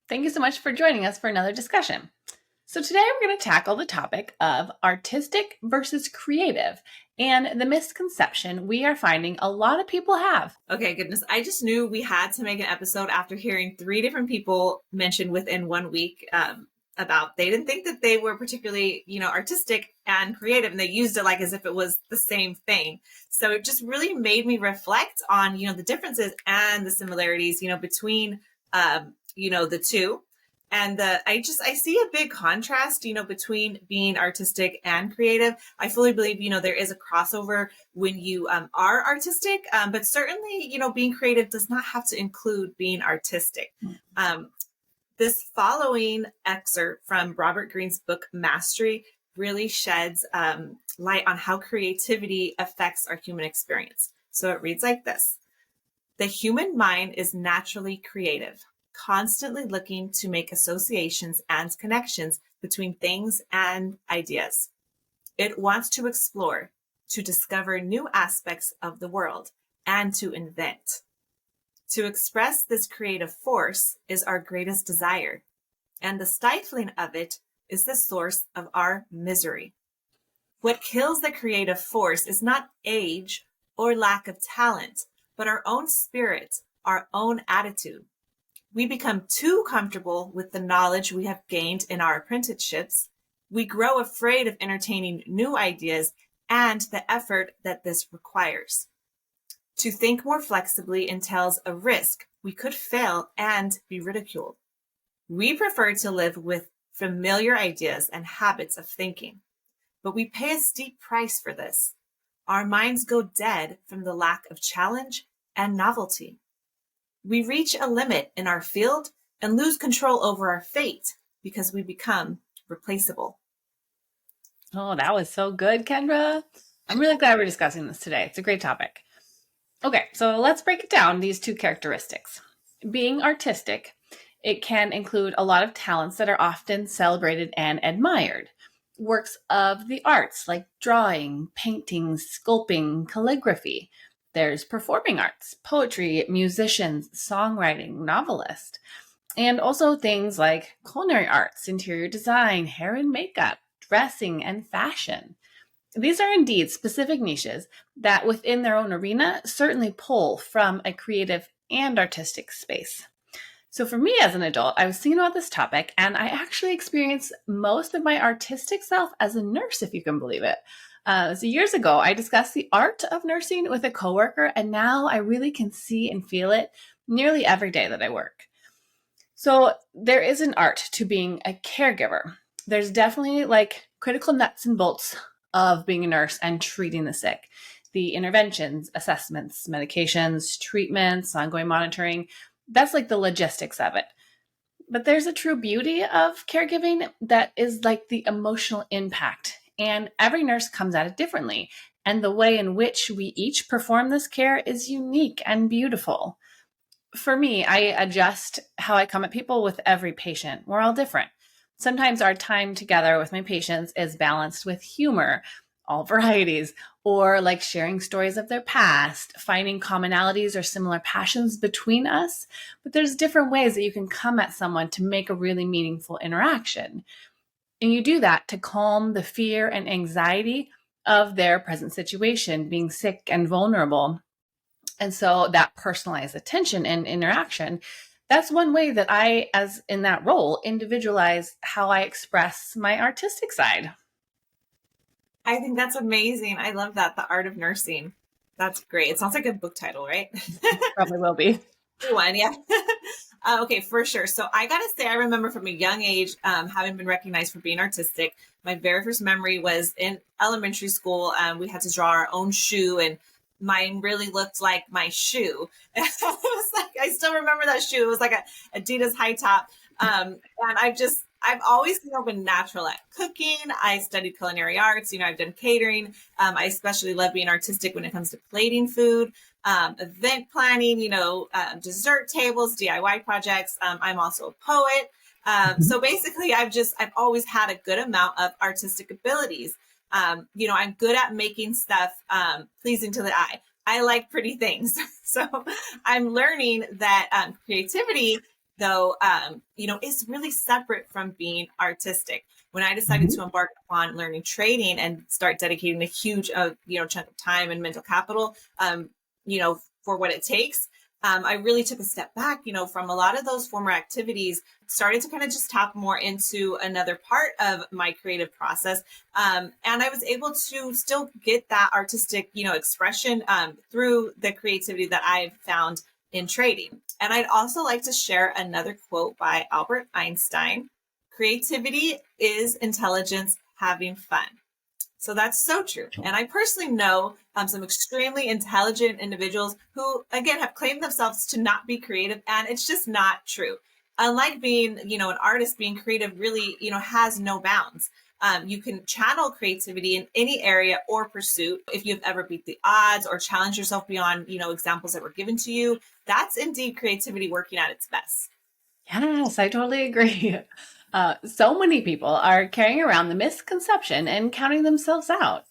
Thank you so much for joining us for another discussion. So, today we're going to tackle the topic of artistic versus creative and the misconception we are finding a lot of people have. Okay, goodness. I just knew we had to make an episode after hearing three different people mention within 1 week about they didn't think that they were particularly, artistic and creative, and they used it like as if it was the same thing. So it just really made me reflect on, the differences and the similarities, between, the two. And I see a big contrast, between being artistic and creative. I fully believe, there is a crossover when you are artistic, but certainly, being creative does not have to include being artistic. This following excerpt from Robert Greene's book, Mastery, really sheds light on how creativity affects our human experience. So it reads like this. The human mind is naturally creative, constantly looking to make associations and connections between things and ideas. It wants to explore, to discover new aspects of the world, and to invent. To express this creative force is our greatest desire, and the stifling of it is the source of our misery. What kills the creative force is not age or lack of talent, but our own spirit, our own attitude. We become too comfortable with the knowledge we have gained in our apprenticeships. We grow afraid of entertaining new ideas and the effort that this requires. To think more flexibly entails a risk. We could fail and be ridiculed. We prefer to live with familiar ideas and habits of thinking, but we pay a steep price for this. Our minds go dead from the lack of challenge and novelty. We reach a limit in our field and lose control over our fate because we become replaceable. Oh, that was so good, Kendra. I'm really glad we're discussing this today. It's a great topic. Okay, so let's break it down, these two characteristics. Being artistic, it can include a lot of talents that are often celebrated and admired. Works of the arts like drawing, painting, sculpting, calligraphy. There's performing arts, poetry, musicians, songwriting, novelist, and also things like culinary arts, interior design, hair and makeup, dressing, and fashion. These are indeed specific niches that within their own arena certainly pull from a creative and artistic space. So for me as an adult, I was thinking about this topic and I actually experienced most of my artistic self as a nurse, if you can believe it. So years ago, I discussed the art of nursing with a coworker, and now I really can see and feel it nearly every day that I work. So there is an art to being a caregiver. There's definitely like critical nuts and bolts of being a nurse and treating the sick. The interventions, assessments, medications, treatments, ongoing monitoring, that's like the logistics of it. But there's a true beauty of caregiving that is like the emotional impact. And every nurse comes at it differently. And the way in which we each perform this care is unique and beautiful. For me, I adjust how I come at people with every patient. We're all different. Sometimes our time together with my patients is balanced with humor, all varieties, or like sharing stories of their past, finding commonalities or similar passions between us. But there's different ways that you can come at someone to make a really meaningful interaction. And you do that to calm the fear and anxiety of their present situation, being sick and vulnerable. And so that personalized attention and interaction, that's one way that I, as in that role, individualize how I express my artistic side. I think that's amazing. I love that. The Art of Nursing. That's great. It sounds like a book title, right? Probably will be. One, yeah. Okay, for sure. So I gotta say, I remember from a young age, having been recognized for being artistic. My very first memory was in elementary school. We had to draw our own shoe, and mine really looked like my shoe. It was like, I still remember that shoe. It was like a Adidas high top. And I've always been natural at cooking. I studied culinary arts. I've done catering. I especially love being artistic when it comes to plating food, event planning, dessert tables, DIY projects. I'm also a poet. So basically I've always had a good amount of artistic abilities. I'm good at making stuff, pleasing to the eye. I like pretty things. So I'm learning that, creativity though, is really separate from being artistic. When I decided to embark on learning trading and start dedicating a huge, chunk of time and mental capital, for what it takes, I really took a step back, from a lot of those former activities, started to kind of just tap more into another part of my creative process. And I was able to still get that artistic, expression through the creativity that I've found in trading. And I'd also like to share another quote by Albert Einstein. Creativity is intelligence having fun. So that's so true. And I personally know some extremely intelligent individuals who, again, have claimed themselves to not be creative, and it's just not true. Unlike being, an artist, being creative really, has no bounds. You can channel creativity in any area or pursuit. If you've ever beat the odds or challenged yourself beyond, examples that were given to you, that's indeed creativity working at its best. Yes, I totally agree. So many people are carrying around the misconception and counting themselves out.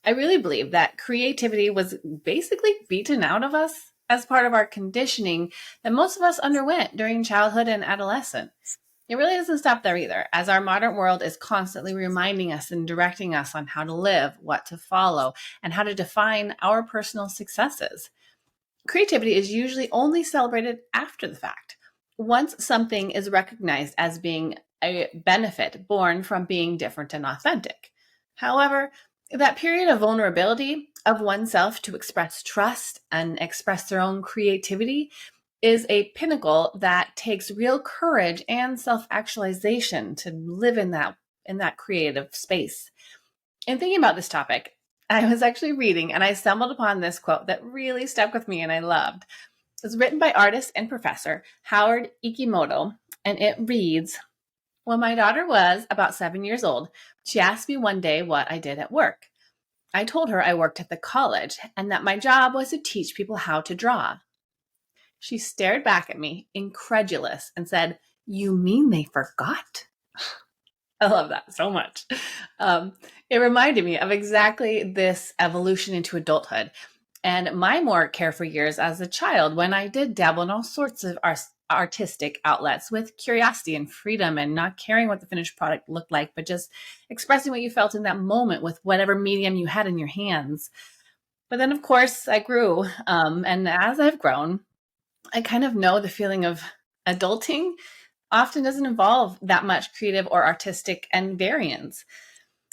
I really believe that creativity was basically beaten out of us as part of our conditioning that most of us underwent during childhood and adolescence. It really doesn't stop there either, as our modern world is constantly reminding us and directing us on how to live, what to follow, and how to define our personal successes. Creativity is usually only celebrated after the fact, once something is recognized as being a benefit born from being different and authentic. However, that period of vulnerability of oneself to express trust and express their own creativity is a pinnacle that takes real courage and self-actualization to live in that creative space. In thinking about this topic, I was actually reading and I stumbled upon this quote that really stuck with me and I loved. It's written by artist and professor Howard Ikimoto, and it reads, "When my daughter was about 7 years old, she asked me one day what I did at work. I told her I worked at the college and that my job was to teach people how to draw. She stared back at me, incredulous, and said, 'You mean they forgot?'" I love that so much. It reminded me of exactly this evolution into adulthood and my more carefree years as a child when I did dabble in all sorts of artistic outlets with curiosity and freedom and not caring what the finished product looked like, but just expressing what you felt in that moment with whatever medium you had in your hands. But then, of course, I grew. And as I've grown, I kind of know the feeling of adulting often doesn't involve that much creative or artistic and variance.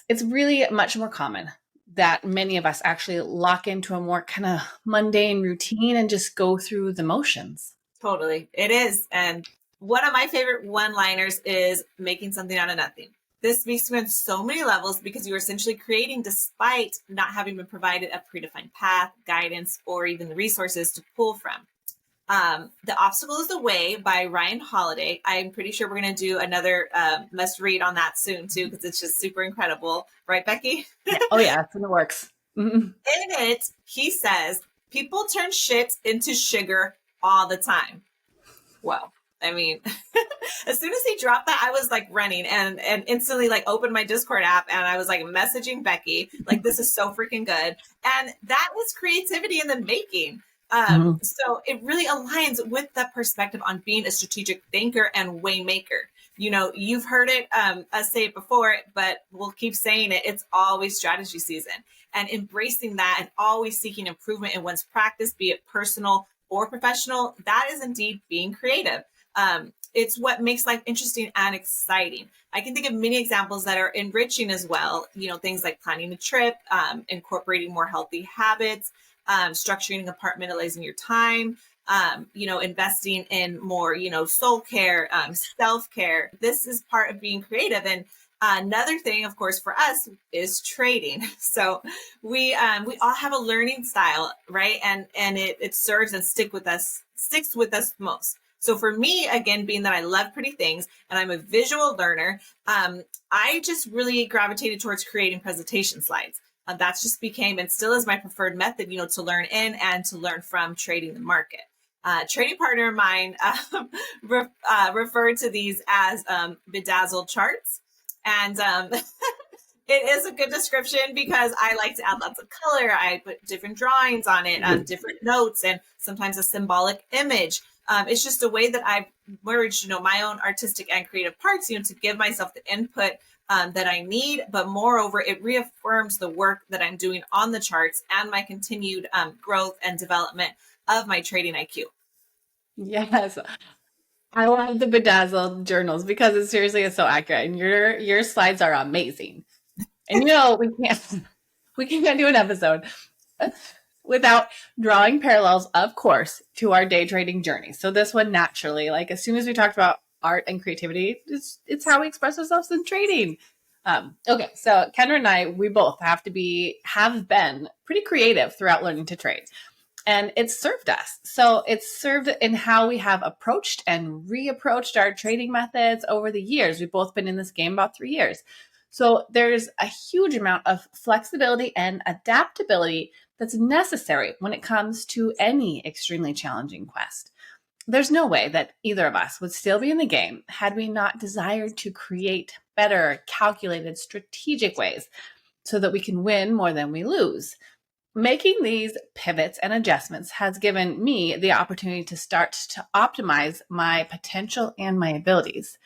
It's really much more common that many of us actually lock into a more kind of mundane routine and just go through the motions. Totally. It is. And one of my favorite one-liners is making something out of nothing. This speaks to me on so many levels because you're essentially creating despite not having been provided a predefined path, guidance, or even the resources to pull from. The Obstacle is the Way by Ryan Holiday. I'm pretty sure we're going to do another must read on that soon too, because it's just super incredible. Right, Becky? Oh yeah, it's in the works. Mm-hmm. In it, he says, people turn shit into sugar all the time. Well, I mean, as soon as he dropped that, I was like running and instantly like opened my Discord app and I was like messaging Becky, like, this is so freaking good. And that was creativity in the making. So it really aligns with the perspective on being a strategic thinker and way maker. You've heard it, us say it before, but we'll keep saying it. It's always strategy season, and embracing that and always seeking improvement in one's practice, be it personal or professional, that is indeed being creative. It's what makes life interesting and exciting. I can think of many examples that are enriching as well. Things like planning a trip, incorporating more healthy habits, structuring and compartmentalizing your time, investing in more, soul care, self-care. This is part of being creative. And another thing, of course, for us is trading. So we all have a learning style, right? And it serves and sticks with us most. So for me, again, being that I love pretty things and I'm a visual learner, I just really gravitated towards creating presentation slides. That's just became and still is my preferred method, to learn in and to learn from trading the market. Trading partner of mine referred to these as bedazzled charts. And it is a good description because I like to add lots of color. I put different drawings on it, different notes, and sometimes a symbolic image. It's just a way that I've merged, my own artistic and creative parts, to give myself the input that I need. But moreover, it reaffirms the work that I'm doing on the charts and my continued growth and development of my trading IQ. Yes. I love the bedazzled journals because it seriously is so accurate, and your slides are amazing. And we can't do an episode without drawing parallels, of course, to our day trading journey. So this one naturally, like as soon as we talked about art and creativity, it's how we express ourselves in trading. Okay, so Kendra and I, we both have been pretty creative throughout learning to trade. And it's served us. So it's served in how we have approached and reapproached our trading methods over the years. We've both been in this game about 3 years. So there's a huge amount of flexibility and adaptability that's necessary when it comes to any extremely challenging quest. There's no way that either of us would still be in the game had we not desired to create better, calculated, strategic ways so that we can win more than we lose. Making these pivots and adjustments has given me the opportunity to start to optimize my potential and my abilities.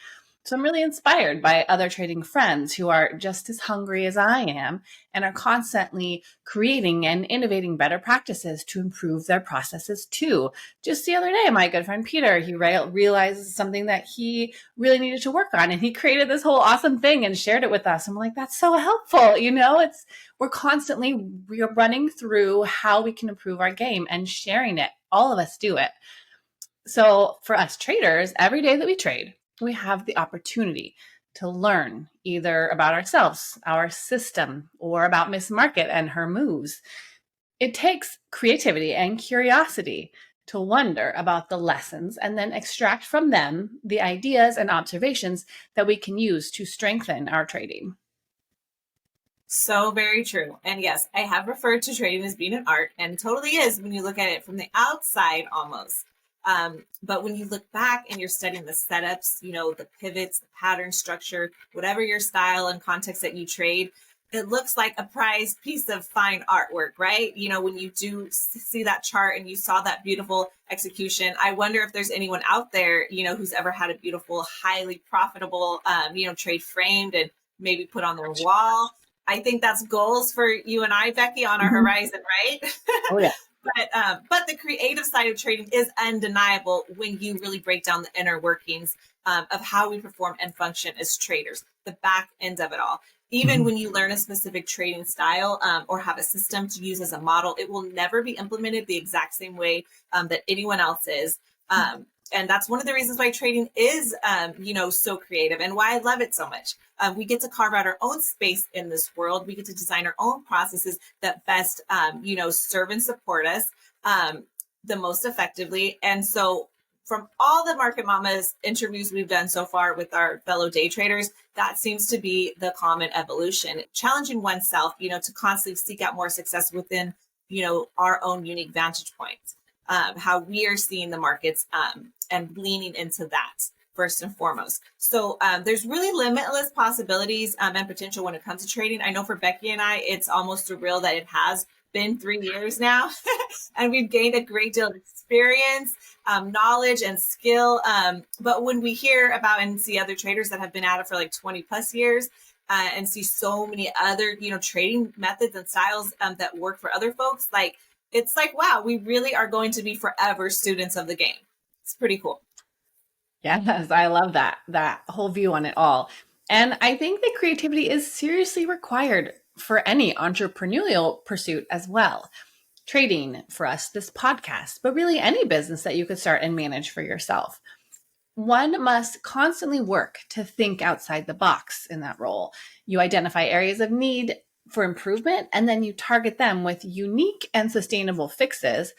So I'm really inspired by other trading friends who are just as hungry as I am and are constantly creating and innovating better practices to improve their processes too. Just the other day, my good friend Peter, he realized something that he really needed to work on, and he created this whole awesome thing and shared it with us. I'm like, that's so helpful. We're running through how we can improve our game and sharing it. All of us do it. So for us traders, every day that we trade, we have the opportunity to learn either about ourselves, our system, or about Miss Market and her moves. It takes creativity and curiosity to wonder about the lessons and then extract from them the ideas and observations that we can use to strengthen our trading. So very true. And yes, I have referred to trading as being an art, and it totally is when you look at it from the outside almost. But when you look back and you're studying the setups, the pivots, the pattern structure, whatever your style and context that you trade, it looks like a prized piece of fine artwork, right? When you do see that chart and you saw that beautiful execution, I wonder if there's anyone out there, who's ever had a beautiful, highly profitable, trade framed and maybe put on their wall. I think that's goals for you and I, Becky, on our horizon, right? Oh, yeah. But the creative side of trading is undeniable when you really break down the inner workings of how we perform and function as traders, the back end of it all. Even when you learn a specific trading style or have a system to use as a model, it will never be implemented the exact same way that anyone else is. And that's one of the reasons why trading is, so creative and why I love it so much. We get to carve out our own space in this world. We get to design our own processes that best, serve and support us the most effectively. And so from all the Market Mamas interviews we've done so far with our fellow day traders, that seems to be the common evolution. Challenging oneself, to constantly seek out more success within, our own unique vantage points. How we are seeing the markets and leaning into that first and foremost. So there's really limitless possibilities and potential when it comes to trading. I know for Becky and I, it's almost surreal that it has been 3 years now and we've gained a great deal of experience, knowledge and skill. But when we hear about and see other traders that have been at it for like 20 plus years and see so many other, trading methods and styles that work for other folks, it's like, wow, we really are going to be forever students of the game. It's pretty cool. Yes, I love that whole view on it all. And I think that creativity is seriously required for any entrepreneurial pursuit as well. Trading, for us, this podcast, but really any business that you could start and manage for yourself. One must constantly work to think outside the box in that role. You identify areas of need for improvement, and then you target them with unique and sustainable fixes.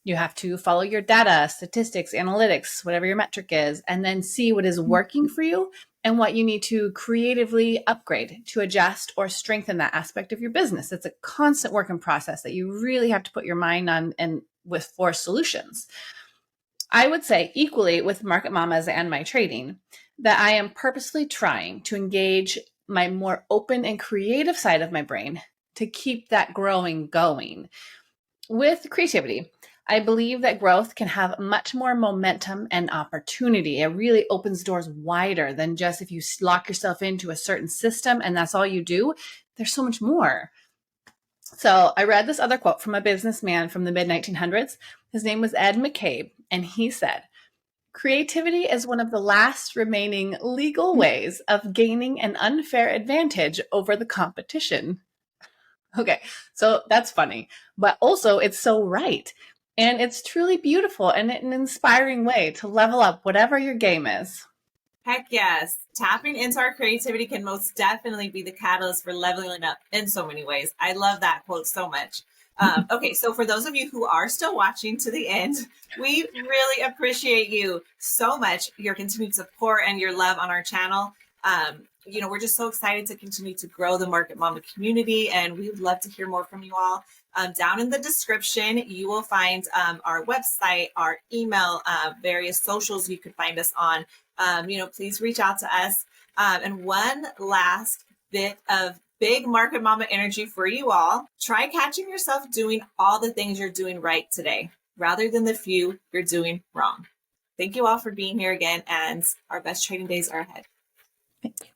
You have to follow your data, statistics, analytics, whatever your metric is, and then see what is working for you and what you need to creatively upgrade to adjust or strengthen that aspect of your business. It's a constant work in process that you really have to put your mind on and for solutions. I would say equally with Market Mamas and my trading that I am purposely trying to engage my more open and creative side of my brain to keep that growing going. With creativity, I believe that growth can have much more momentum and opportunity. It really opens doors wider than just if you lock yourself into a certain system and that's all you do. There's so much more. So I read this other quote from a businessman from the mid 1900s. His name was Ed McCabe, and he said, "Creativity is one of the last remaining legal ways of gaining an unfair advantage over the competition." Okay, so that's funny, but also it's so right. And it's truly beautiful and an inspiring way to level up whatever your game is. Heck yes. Tapping into our creativity can most definitely be the catalyst for leveling up in so many ways. I love that quote so much. Okay, so for those of you who are still watching to the end, we really appreciate you so much, your continued support and your love on our channel. We're just so excited to continue to grow the Market Mama community, and we would love to hear more from you all. Down in the description, you will find our website, our email, various socials you could find us on. Please reach out to us. And one last bit of big Market Mama energy for you all. Try catching yourself doing all the things you're doing right today, rather than the few you're doing wrong. Thank you all for being here again, and our best trading days are ahead. Thank you.